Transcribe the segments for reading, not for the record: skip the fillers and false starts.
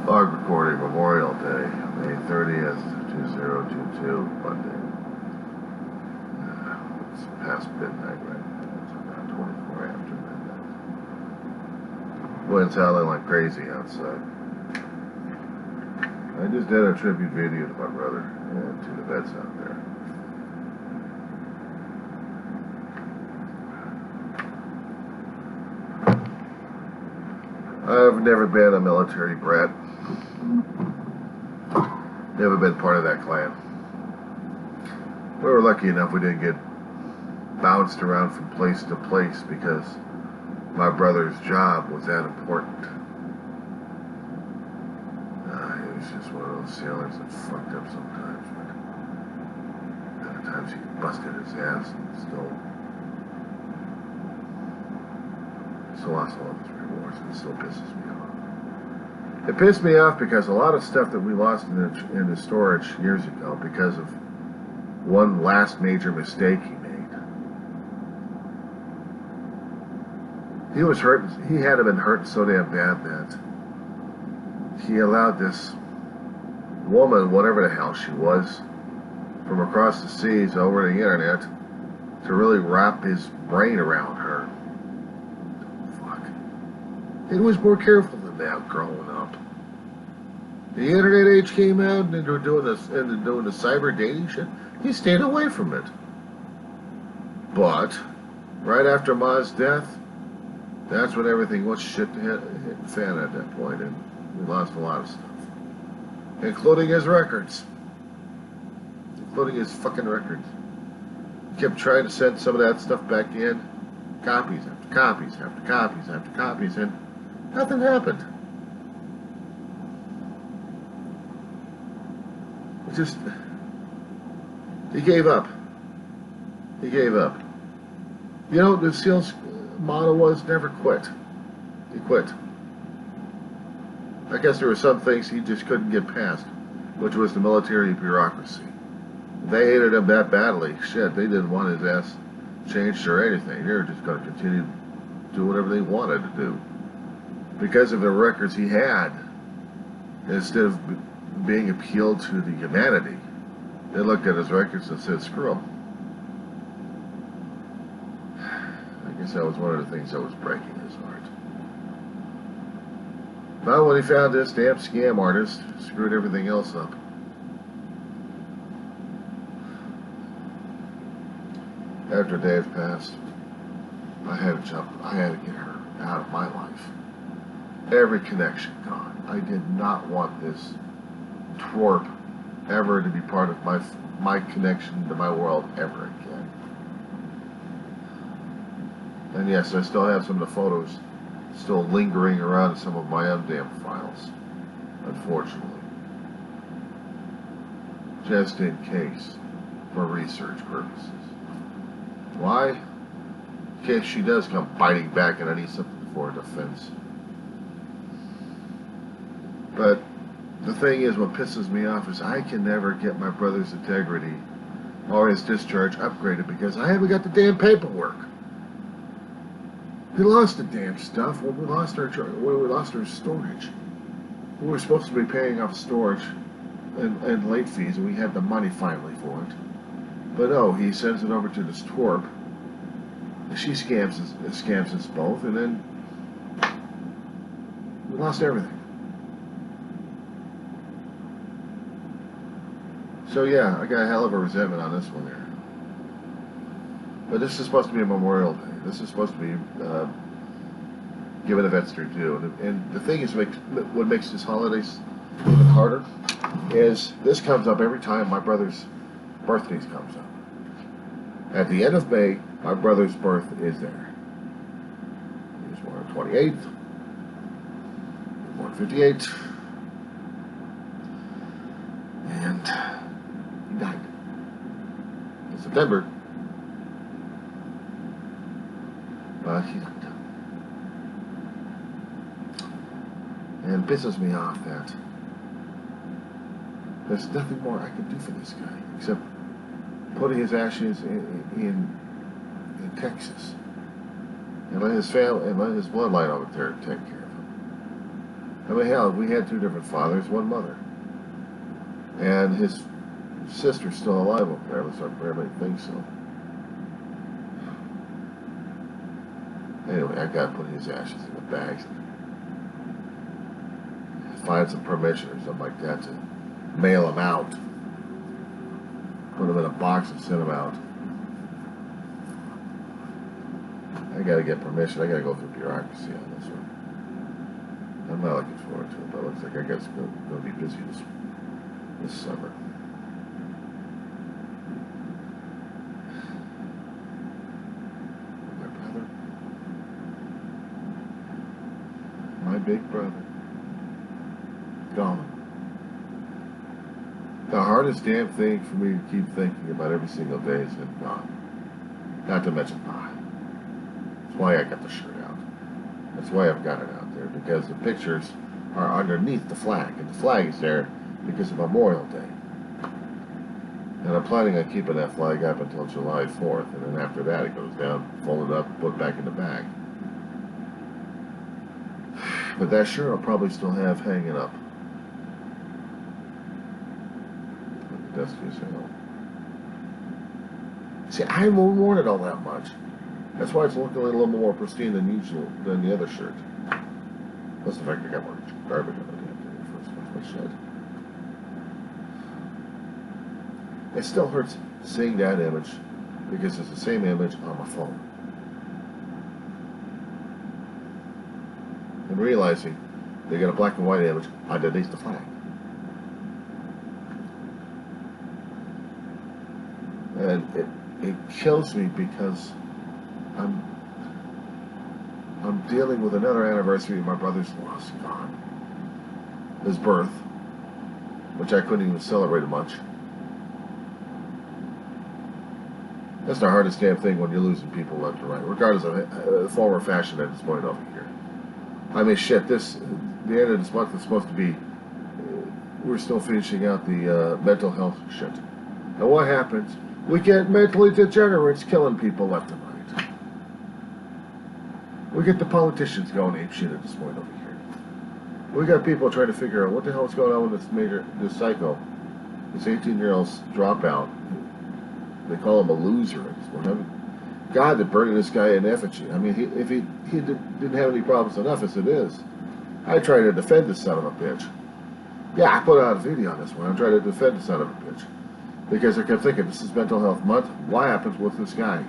Log recording Memorial Day, May 30th, 2022, Monday. It's past midnight right now. It's about 24 after midnight. Wind's howling like crazy outside. I just did a tribute video to my brother and to the vets out there. I've never been a military brat. Never been part of that clan. We were lucky enough we didn't get bounced around from place to place because my brother's job was that important. He was just one of those sailors that fucked up sometimes, but other times he busted his ass and still lost all of his rewards, and it still pisses me off. It pissed me off because a lot of stuff that we lost in the storage years ago because of one last major mistake he made. He was hurt. He had been hurt so damn bad that he allowed this woman, whatever the hell she was, from across the seas over the internet to really wrap his brain around her. Fuck. He was more careful than that growing up. The internet age came out and they were doing the cyber dating shit. He stayed away from it. But right after Ma's death, that's when everything went shit hit the fan at that point, and we lost a lot of stuff, including his records, including his fucking records. He kept trying to send some of that stuff back in, copies after copies after copies after copies, and nothing happened. It just, he gave up. He gave up. You know, the SEAL's motto was never quit. He quit. I guess there were some things he just couldn't get past, which was the military bureaucracy. They hated him that badly. Shit, they didn't want his ass changed or anything. They were just going to continue to do whatever they wanted to do. Because of the records he had, instead of being appealed to the humanity, they looked at his records and said, screw him. I guess that was one of the things that was breaking his heart. But when he found this damn scam artist, screwed everything else up. After Dave passed, I had to jump. I had to get her out of my life. Every connection gone. I did not want this twerp ever to be part of my connection to my world ever again. And yes, I still have some of the photos still lingering around in some of my undamn files, unfortunately. Just in case, for research purposes. Why? In case she does come biting back and I need something for defense. But the thing is, what pisses me off is I can never get my brother's integrity or his discharge upgraded because I haven't got the damn paperwork. We lost the damn stuff when we lost our storage. We were supposed to be paying off storage and late fees, and we had the money finally for it. But no, he sends it over to this twerp. She scams us both, and then we lost everything. So yeah, I got a hell of a resentment on this one here. But this is supposed to be a Memorial Day. This is supposed to be giving the vets their due. And the thing is, what makes this holidays even harder is this comes up every time my brother's birthday comes up. At the end of May, my brother's birth is there. He was born on the 28th. Born 58. And he died in September. But he died. And it pisses me off that there's nothing more I can do for this guy except putting his ashes in Texas and let his family and let his bloodline over there take care of him. I mean, hell, we had 2 different fathers, 1 mother. And his sister's still alive apparently, so everybody thinks so. Anyway, I gotta put his ashes in the bags. Find some permission or something like that to mail them out. Put them in a box and send them out. I gotta get permission. I gotta go through bureaucracy on this one. I'm not looking forward to it, but it looks like I guess it's going to be busy this summer. My brother. My big brother. Gone. The hardest damn thing for me to keep thinking about every single day is him gone. Not to mention pie. That's why I got the shirt out. That's why I've got it out there, because the pictures are underneath the flag, and the flag is there because of Memorial Day. And I'm planning on keeping that flag up until July 4th, and then after that it goes down, folded up, put back in the bag. But that shirt I'll probably still have hanging up. Dusty as hell. See, I haven't worn it all that much. That's why it's looking a little more pristine than usual than the other shirt. Plus the fact I got more garbage on it after the first my shed. It still hurts seeing that image because it's the same image on my phone. And realizing they got a black and white image underneath the flag. And it kills me because I'm dealing with another anniversary of my brother's loss, gone. His birth, which I couldn't even celebrate much. That's the hardest damn thing when you're losing people left and right, regardless of form or fashion at this point over here. I mean, shit, the end of this month is supposed to be, we're still finishing out the mental health shit. And what happens? We get mentally degenerates killing people left and right. We get the politicians going ape shit at this point over here. We got people trying to figure out what the hell is going on with this psycho, this 18-year-old dropout. They call him a loser at this point. I mean, God, they're burning this guy in effigy. I mean, if he didn't have any problems enough as it is. I try to defend this son of a bitch. Yeah, I put out a video on this one. I'm trying to defend the son of a bitch. Because I kept thinking, this is mental health month. What happens with this guy?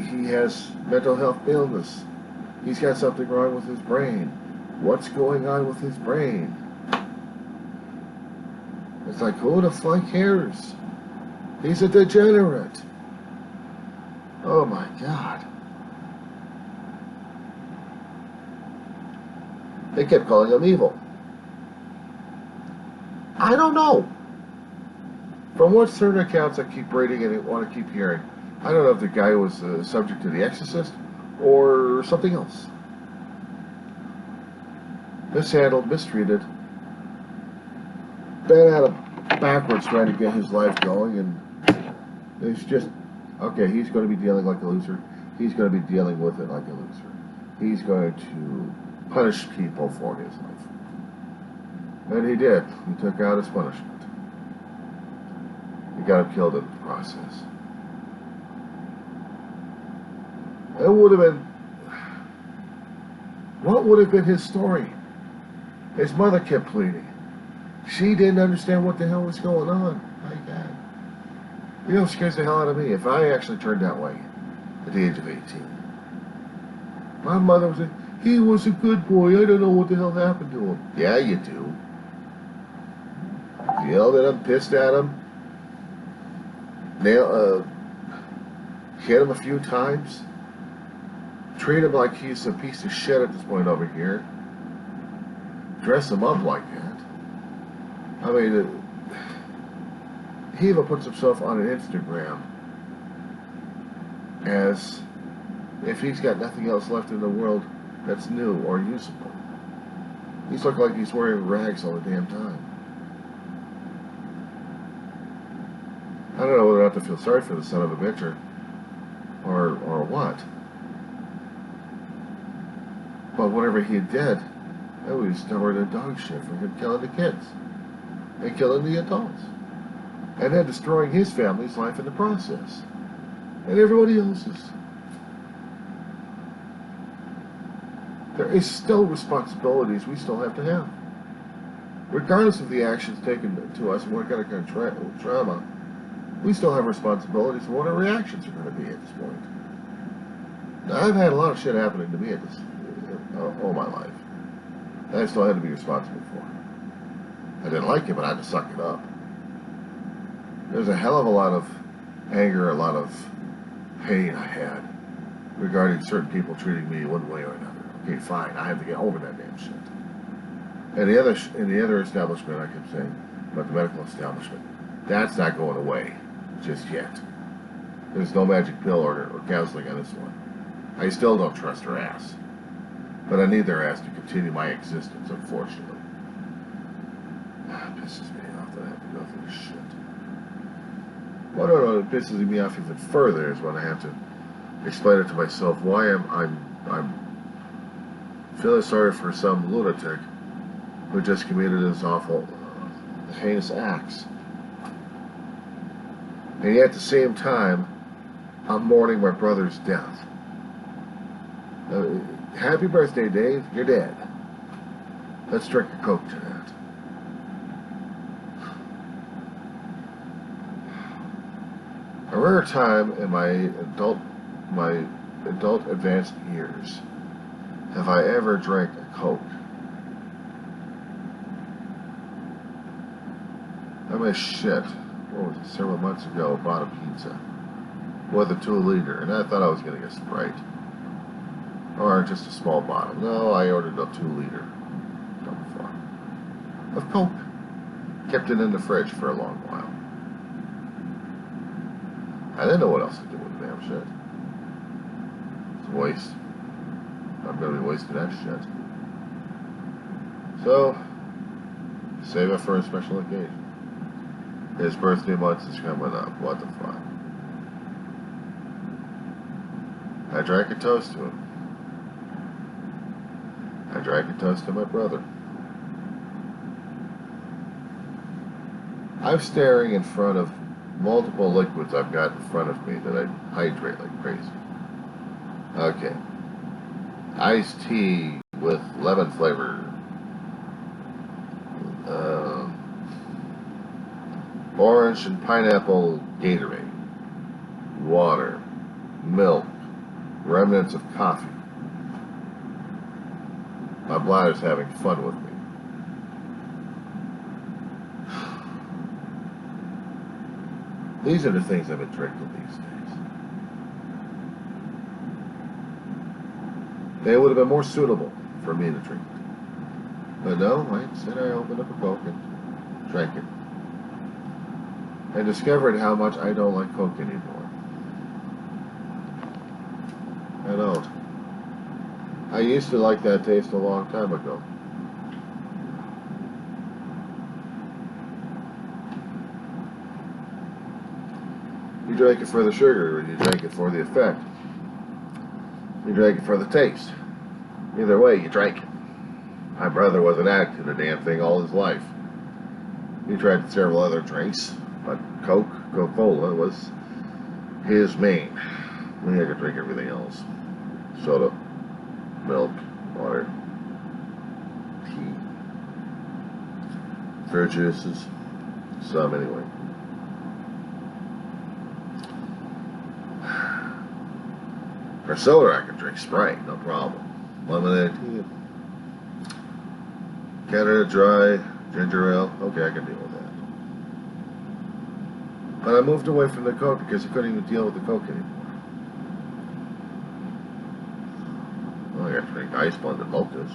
He has mental health illness. He's got something wrong with his brain. What's going on with his brain? It's like, who the fuck cares? He's a degenerate. Oh my God. They kept calling him evil. I don't know. From what certain accounts I keep reading and I want to keep hearing, I don't know if the guy was subject to The Exorcist or something else. Mishandled, mistreated, bent out of backwards trying to get his life going, and it's just, okay, he's going to be dealing like a loser. He's going to be dealing with it like a loser. He's going to punish people for his life. And he did. He took out his punishment. He got him killed in the process. It would have been, what would have been his story? His mother kept pleading. She didn't understand what the hell was going on. My God. You know what scares the hell out of me? If I actually turned that way at the age of 18. My mother was like, he was a good boy. I don't know what the hell happened to him. Yeah, you do. You yelled at him, pissed at him, hit him a few times. Treat him like he's a piece of shit at this point over here. Dress him up like that. I mean, he even puts himself on an Instagram as if he's got nothing else left in the world that's new or usable. He's looking like he's wearing rags all the damn time. I don't know whether I have to feel sorry for the son of a bitch or what. But whatever he did, I was stubborn and dog shit for him killing the kids and killing the adults, and then destroying his family's life in the process, and everybody else's. There is still responsibilities we still have to have. Regardless of the actions taken to us and what kind of trauma, we still have responsibilities for what our reactions are going to be at this point. Now, I've had a lot of shit happening to me at this all my life that I still had to be responsible for. I didn't like it, but I had to suck it up. There's a hell of a lot of anger, a lot of pain I had regarding certain people treating me one way or another. Okay, fine, I have to get over that damn shit. And in the other establishment, I kept saying, about the medical establishment, that's not going away just yet. There's no magic pill or counseling on this one. I still don't trust her ass. But I need their ass to continue my existence, unfortunately. It pisses me off that I have to go through this shit. What pisses me off even further is when I have to explain it to myself why I'm feeling sorry for some lunatic who just committed his awful, heinous acts. And yet at the same time, I'm mourning my brother's death. Happy birthday, Dave. You're dead. Let's drink a Coke to that. A rare time in my adult advanced years have I ever drank a Coke. I made shit, what was it, several months ago, bought a pizza with a 2-liter, and I thought I was going to get Sprite. Or just a small bottle. No, I ordered a 2-liter of Coke. Kept it in the fridge for a long while. I didn't know what else to do with the damn shit. It's a waste. I'm going to be wasting that shit. So, save it for a special occasion. His birthday month is coming up. What the fuck? I drank a toast to him. I drank a toast to my brother. I'm staring in front of multiple liquids I've got in front of me that I hydrate like crazy. Okay. Iced tea with lemon flavor. Orange and pineapple Gatorade. Water. Milk. Remnants of coffee. My bladder's having fun with me. These are the things I've been drinking these days. They would have been more suitable for me to drink. But no, instead I opened up a Coke and drank it. I discovered how much I don't like Coke anymore. I don't. I used to like that taste a long time ago. You drank it for the sugar, or you drank it for the effect. You drank it for the taste. Either way, you drank it. My brother was an addict to the damn thing all his life. He tried several other drinks, but Coca-Cola was his main. We had to drink everything else. Soda, milk, water, tea, fruit juices, some anyway. For soda, I can drink Sprite, no problem. Lemonade, Canada Dry, ginger ale, okay, I can deal with that. But I moved away from the Coke because I couldn't even deal with the Coke anymore. Well, I got to drink ice blended mochas,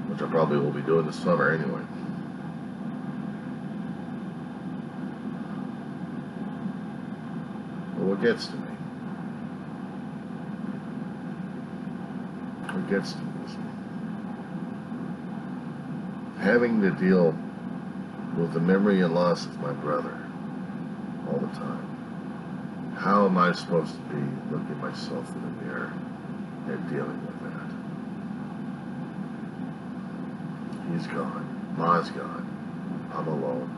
which I probably will be doing this summer anyway. But what gets to me? What gets to me is having to deal with the memory and loss of my brother all the time. How am I supposed to be looking myself in the mirror and dealing with He's gone. Ma's gone. I'm alone.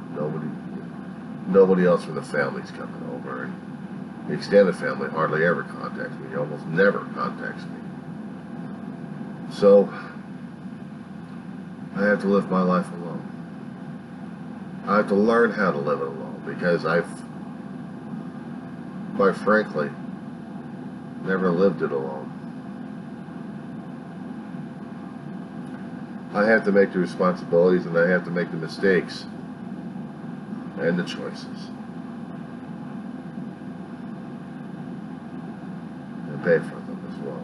Nobody else from the family's coming over. And the extended family hardly ever contacts me. He almost never contacts me. So, I have to live my life alone. I have to learn how to live it alone because I've, quite frankly, never lived it alone. I have to make the responsibilities and I have to make the mistakes and the choices and pay for them as well.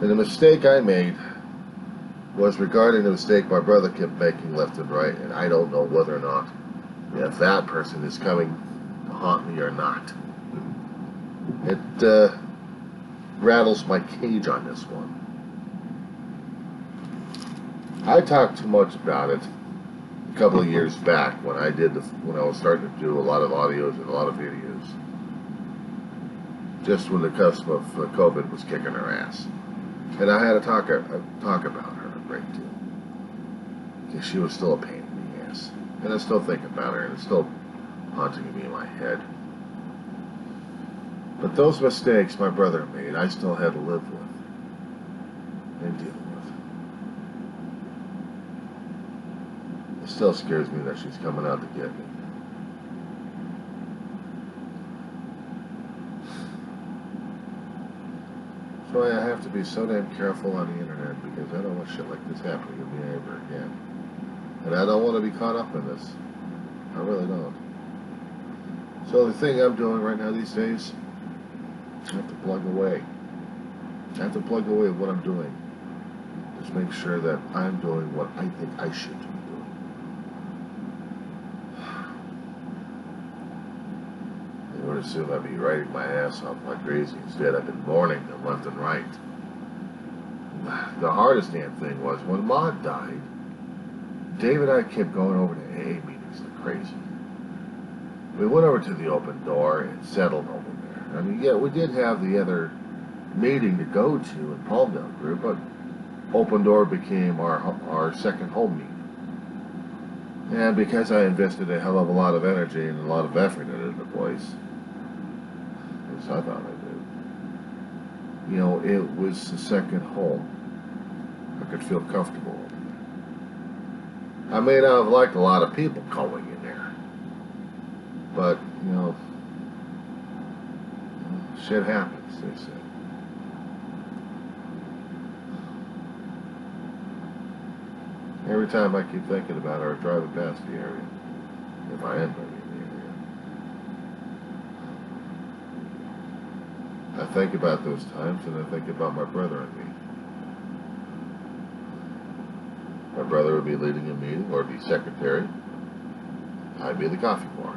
And the mistake I made was regarding the mistake my brother kept making left and right, and I don't know whether or not if that person is coming to haunt me or not. It rattles my cage on this one. I talked too much about it a couple of years back when I was starting to do a lot of audios and a lot of videos. Just when the cusp of COVID was kicking her ass. And I had to talk about her a great deal. Because she was still a pain in the ass. And I still think about her and it's still haunting me in my head. But those mistakes my brother made, I still had to live with and deal with. It still scares me that she's coming out to get me. So I have to be so damn careful on the internet because I don't want shit like this happening to me ever again. And I don't want to be caught up in this. I really don't. So the thing I'm doing right now these days, I have to plug away. I have to plug away what I'm doing. Just make sure that I'm doing what I think I should be doing. You would assume I'd be writing my ass off like crazy. Instead, I've been mourning them left and right. The hardest damn thing was when Ma died, Dave and I kept going over to AA meetings like crazy. We went over to the open door and settled over there. I mean, yeah, we did have the other meeting to go to in Palmdale group, but Open Door became our second home meeting. And because I invested a hell of a lot of energy and a lot of effort into the place, at least I thought I did, you know, it was the second home. I could feel comfortable. I may not have liked a lot of people going in there, but, you know, shit happens, they say. Every time I keep thinking about her driving past the area, if I am going to be in the area, I think about those times and I think about my brother and me. My brother would be leading a meeting or be secretary. I'd be the coffee bar.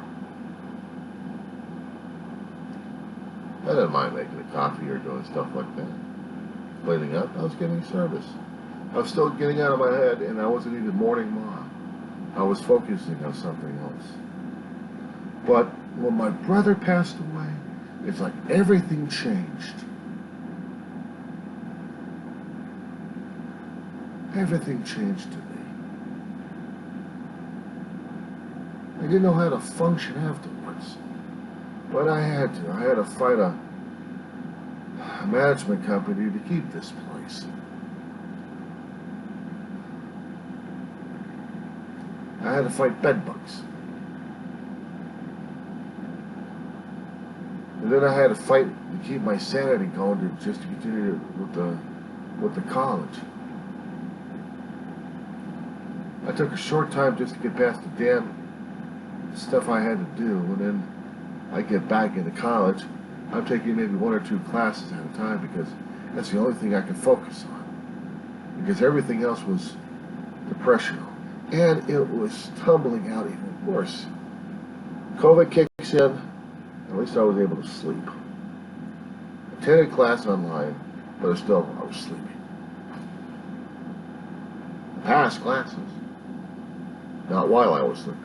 I didn't mind making a coffee or doing stuff like that. Cleaning up, I was getting service. I was still getting out of my head, and I wasn't even mourning Mom. I was focusing on something else. But when my brother passed away, it's like everything changed. Everything changed to me. I didn't know how to function afterwards. But I had to. I had to fight a management company to keep this place. I had to fight bedbugs. And then I had to fight to keep my sanity going to just to continue with the college. I took a short time just to get past the damn stuff I had to do, and then I get back into college. I'm taking maybe 1 or 2 classes at a time because that's the only thing I can focus on. Because everything else was depressional. And it was tumbling out even worse. COVID kicks in, at least I was able to sleep. Attended class online, but still I was sleeping. Passed classes, not while I was sleeping.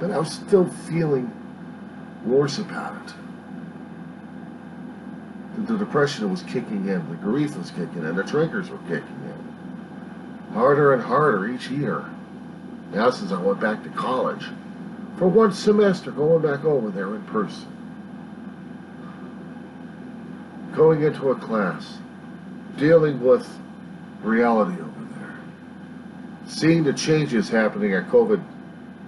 but I was still feeling worse about it. The depression was kicking in, the grief was kicking in, the triggers were kicking in. Harder and harder each year. Now since I went back to college, for one semester, going back over there in person. Going into a class, dealing with reality over there. Seeing the changes happening at COVID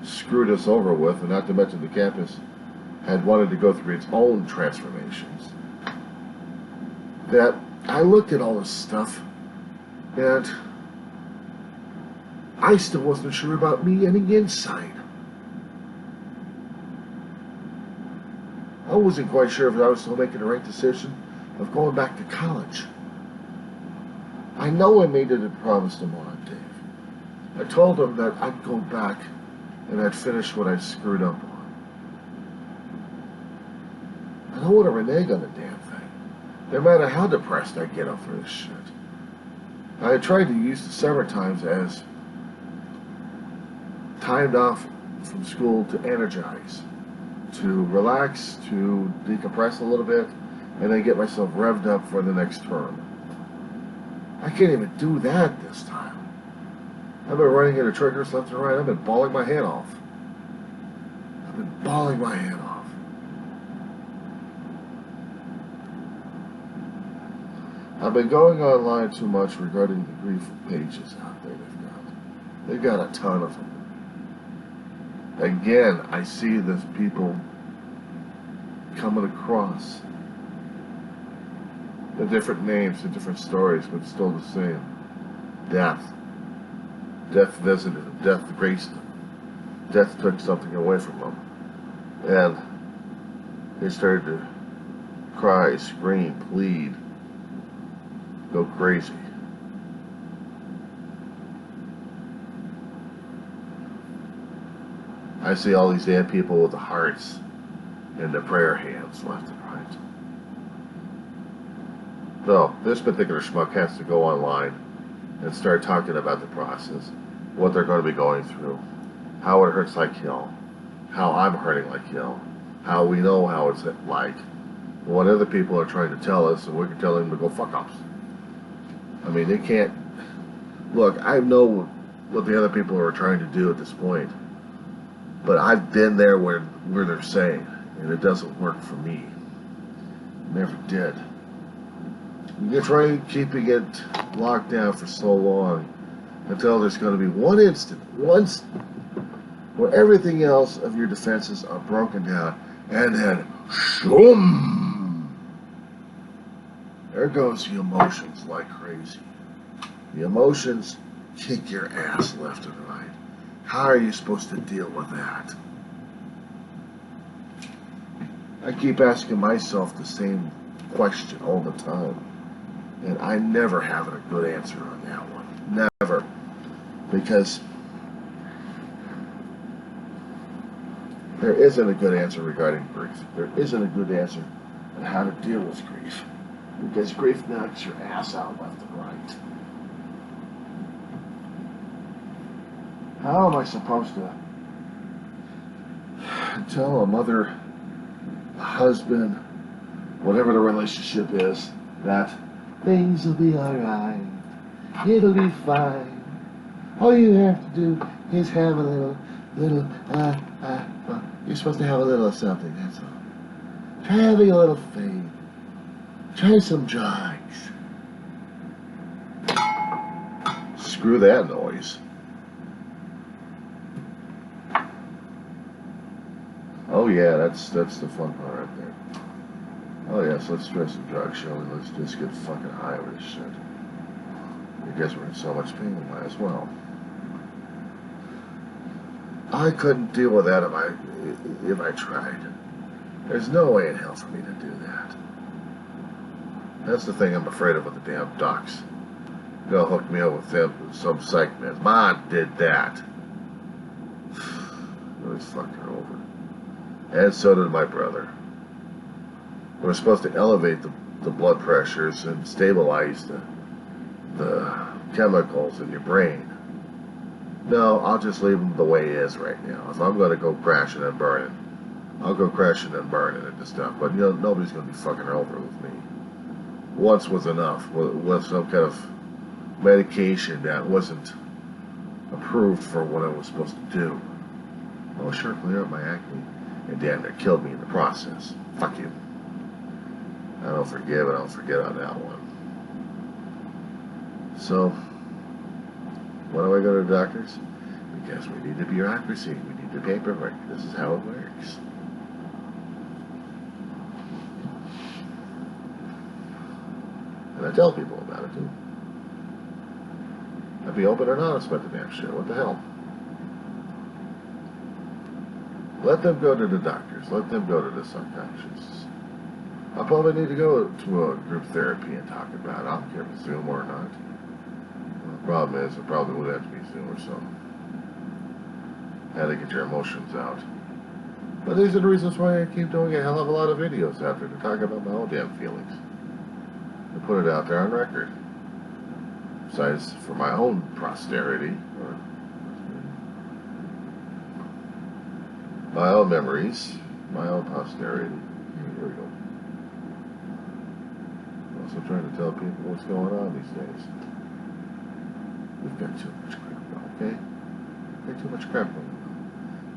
screwed us over with, and not to mention the campus had wanted to go through its own transformations. That I looked at all this stuff, and I still wasn't sure about me getting inside. I wasn't quite sure if I was still making the right decision of going back to college. I know I made it a promise to Mom and Dave. I told them that I'd go back and I'd finish what I'd screwed up on. I don't want to renege on the damn thing, no matter how depressed I get over this shit. I tried to use the summer times as timed off from school to energize, to relax, to decompress a little bit, and then get myself revved up for the next term. I can't even do that this time. I've been running into triggers left and right. I've been bawling my head off. I've been going online too much regarding the grief pages out there they've got a ton of them. Again, I see these people coming across the different names, the different stories, but still the same. Death. Death visited them. Death graced them. Death took something away from them. And they started to cry, scream, plead, go crazy. I see all these damn people with the hearts and the prayer hands left and right. So, this particular schmuck has to go online and start talking about the process, what they're going to be going through, how it hurts like hell, how I'm hurting like hell, how we know how it's like, what other people are trying to tell us, and we can tell them to go fuck off. I mean, they can't... Look, I know what the other people are trying to do at this point, but I've been there where they're saying, and it doesn't work for me. Never did. You try keeping it locked down for so long until there's going to be one instant, once where everything else of your defenses are broken down, and then shoom, there goes the emotions like crazy. The emotions kick your ass left and right. How are you supposed to deal with that? I keep asking myself the same question all the time, and I never have a good answer on that one. Never. Because there isn't a good answer regarding grief. There isn't a good answer on how to deal with grief. Because grief knocks your ass out left and right. How am I supposed to tell a mother, a husband, whatever the relationship is, that things will be alright, it'll be fine. All you have to do is have a little, well, you're supposed to have a little of something, that's all. Try having a little faith. Try some drugs. Screw that noise. Oh yeah, that's the fun part right there. Oh yes, let's try some drugs, shall we? Let's just get fucking high with this shit. Because we're in so much pain, we might as well. I couldn't deal with that if I tried. There's no way in hell for me to do that. That's the thing I'm afraid of with the damn docs. They'll hook me up with them, some psych meds. Mom did that. Really fucked her over. And so did my brother. We're supposed to elevate the blood pressures and stabilize the chemicals in your brain. No, I'll just leave him the way he is right now. If I'm going to go crashing and burning, I'll go crashing and burning at this stuff. But nobody's going to be fucking over with me. Once was enough with some kind of medication that wasn't approved for what I was supposed to do. Oh, sure, clear up my acne, and damn near killed me in the process. Fuck you. I don't forgive and I don't forget on that one. So, why do I go to the doctors? Because we need the bureaucracy, we need the paperwork. This is how it works. And I tell people about it too. I'd be open and honest about the damn shit. What the hell? Let them go to the doctors. Let them go to the psychiatrists. I'll probably need to go to a group therapy and talk about it. I don't care if it's Zoom or not. The problem is, it probably would have to be Zoom or something. How to get your emotions out. But these are the reasons why I keep doing a hell of a lot of videos out there to talk about my own damn feelings. To put it out there on record. Besides, for my own posterity, or my own memories, my own posterity. Here we go. I'm also trying to tell people what's going on these days. We've got too much crap, okay? We've got too much crap going on.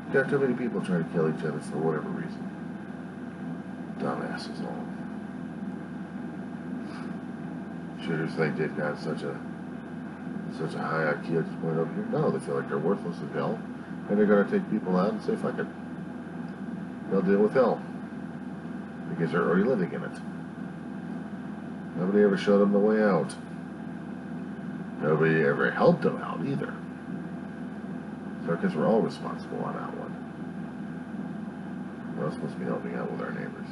We've got too many people trying to kill each other for whatever reason. Dumbasses all. Shooters think they've got such a high IQ at this point over here. No, they feel like they're worthless as hell, and they're going to take people out and say, fuck it. They'll deal with hell. Because they're already living in it. Nobody ever showed them the way out. Nobody ever helped them out either. So I guess we're all responsible on that one. We're all supposed to be helping out with our neighbors.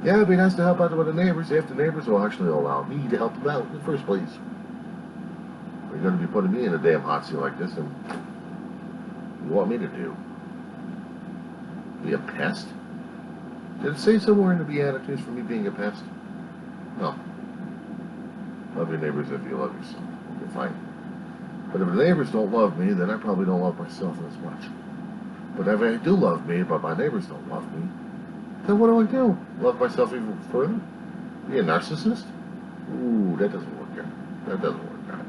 Yeah, it'd be nice to help out with the neighbors if the neighbors will actually allow me to help them out in the first place. You're going to be putting me in a damn hot seat like this, and you want me to do? Be a pest? Did it say somewhere in the Beatitudes for me being a pest? No. Love your neighbors if you love yourself. Okay, fine. But if the neighbors don't love me, then I probably don't love myself as much. But if I do love me, but my neighbors don't love me, then what do? Love myself even further? Be a narcissist? Ooh, that doesn't work out. That doesn't work out.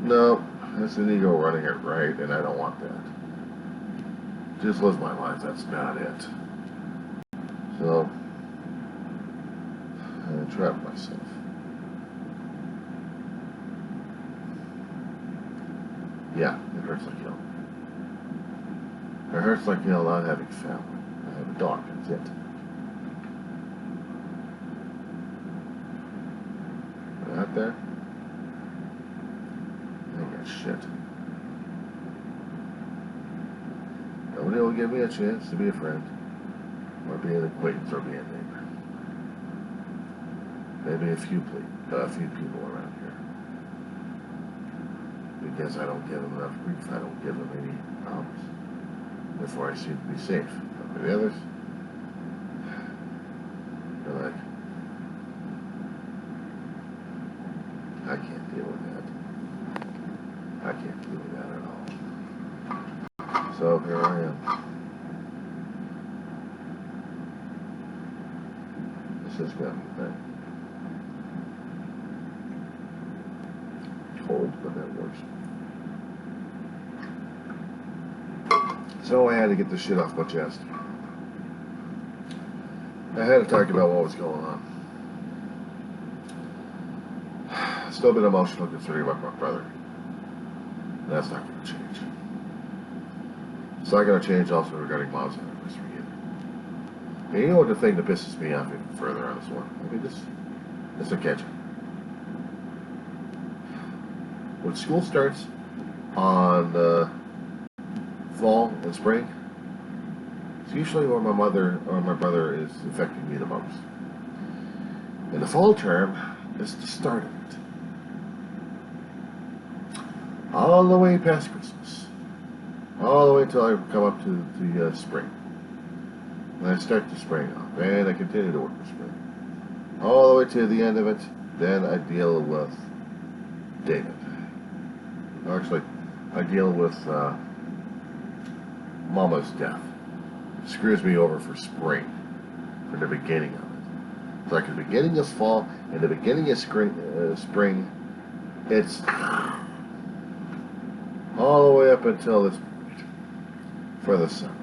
No, that's an ego running it right, and I don't want that. Just live my life, that's not it. So, I trapped myself. Yeah, it hurts like hell. It hurts like hell not having family. I have a dog, that's it. But out there, I ain't got shit. Nobody will give me a chance to be a friend, or be an acquaintance, or be a neighbor. Maybe a few people around here. Because I don't give them enough grief, I don't give them any problems. Therefore I seem to be safe. But the others, they're like, I can't deal with that. I can't deal with that at all. So here I am. This has got me back. Cold, but that works. So I had to get this shit off my chest. I had to talk about what was going on. Still a bit emotional considering about my brother. That's not going to change. It's not going to change also regarding Mom's anniversary either. And you know what the thing that pisses me off even further on this one? I mean, this will catch it. When school starts on fall and spring, it's usually where my mother or my brother is affecting me the most. And the fall term is the start of it. All the way past Christmas. All the way until I come up to the spring. And I start the spring off, and I continue to work the spring. All the way to the end of it, then I deal with David. Actually, I deal with Mama's death. Screws me over for spring, for the beginning of it. It's like the beginning of fall and the beginning of spring. It's all the way up until this point for the summer.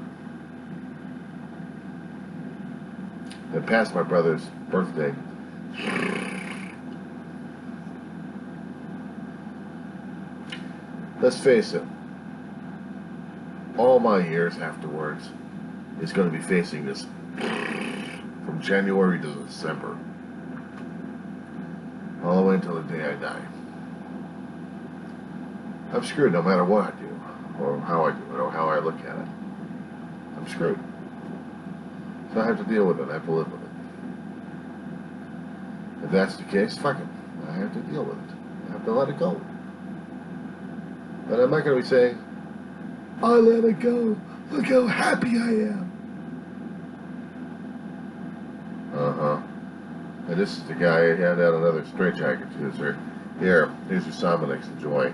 And past my brother's birthday, let's face it, all my years afterwards is going to be facing this from January to December, all the way until the day I die. I'm screwed no matter what I do, or how I do it, or how I look at it. I'm screwed. So I have to deal with it. I have to live with it. If that's the case, fuck it. I have to deal with it. I have to let it go. But I'm not going to be saying, I let it go. Look how happy I am. And this is the guy who had out another straitjacket to his. Here's your Somonix. Enjoy.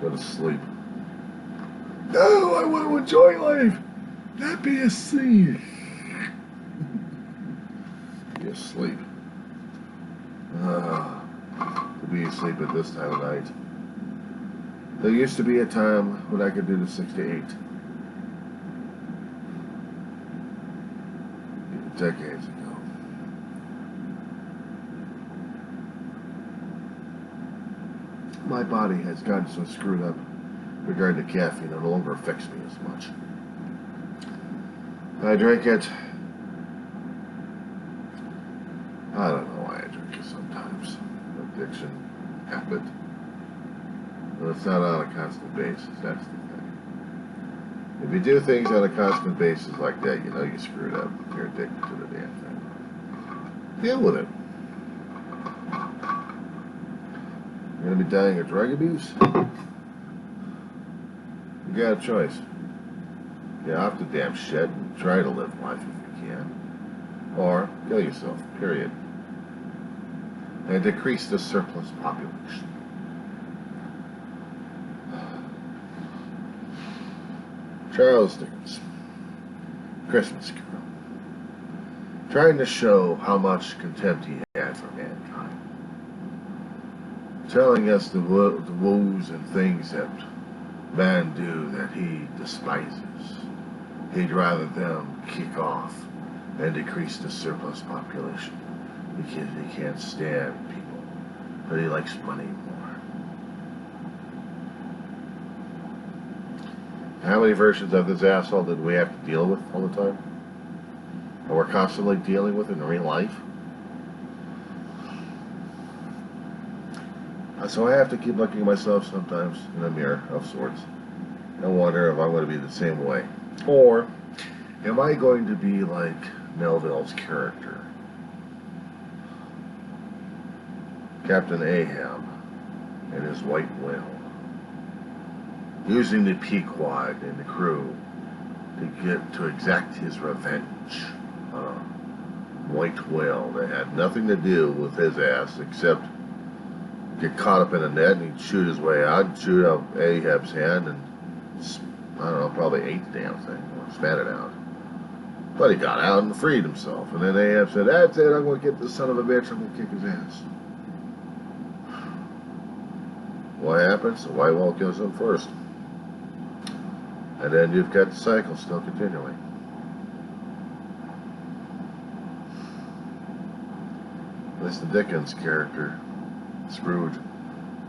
Go to sleep. No, I want to enjoy life. Not be asleep. Be asleep. To be asleep at this time of night. There used to be a time when I could do the 6 to 8. Decades ago. My body has gotten so screwed up regarding to caffeine, it no longer affects me as much. I drink it. I don't know why I drink it sometimes. Addiction, habit. But it's not on a constant basis, that's the thing. If you do things on a constant basis like that, you know you screwed up. You're addicted to the damn thing. Deal with it. You're going to be dying of drug abuse? You got a choice. Get off the damn shit and try to live life if you can. Or kill yourself, period. And decrease the surplus population. Charles Dickens, Christmas Carol, trying to show how much contempt he had for mankind, telling us the woes and things that man do that he despises. He'd rather them kick off and decrease the surplus population because he can't stand people, but he likes money more. How many versions of this asshole did we have to deal with all the time? And we're constantly dealing with in real life? So I have to keep looking at myself sometimes in a mirror of sorts and wonder if I'm going to be the same way. Or am I going to be like Melville's character, Captain Ahab and his white whale, using the Pequod and the crew to exact his revenge on a white whale that had nothing to do with his ass except get caught up in a net and he'd shoot his way out, shoot out Ahab's hand, and I don't know, probably ate the damn thing or spat it out. But he got out and freed himself, and then Ahab said, "That's it, I'm going to get this son of a bitch, I'm going to kick his ass." What happens? The white whale kills him first. And then you've got the cycle still continuing. That's the Dickens character, Scrooge.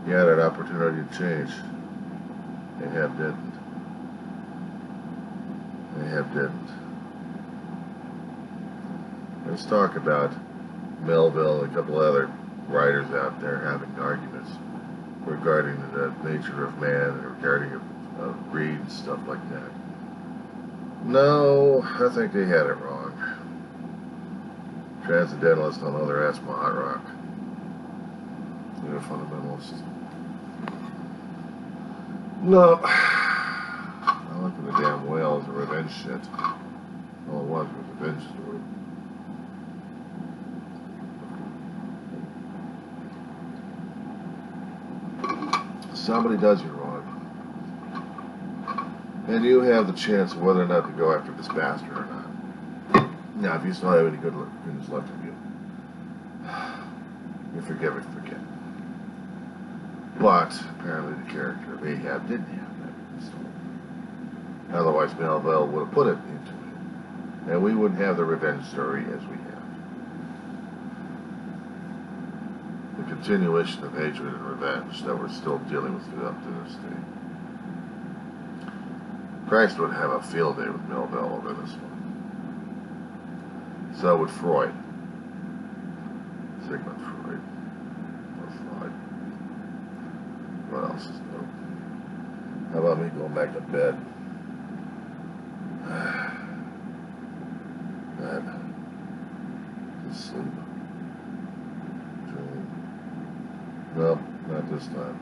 He had an opportunity to change. Ahab didn't. Ahab didn't. Let's talk about Melville and a couple other writers out there having arguments regarding the nature of man and regarding greed and stuff like that. No, I think they had it wrong. Transcendentalists don't know their ass from a hot rock. They're fundamentalists. No. I look at the damn whale as a revenge shit. All it was a revenge story. somebody does you wrong, and you have the chance of whether or not to go after this bastard or not. Now, if you still have any goodness left in you, you forgive and forget. But apparently the character of Ahab didn't have that in the story. Otherwise, Melville would have put it into it, and we wouldn't have the revenge story as we have. The continuation of hatred and revenge that we're still dealing with up to this day. Christ would have a field day with Melville over this one. So would Freud. Sigmund Freud. Or Freud. What else is new? How about me going back to bed? Bed. Just sleep. Dream. No, not this time.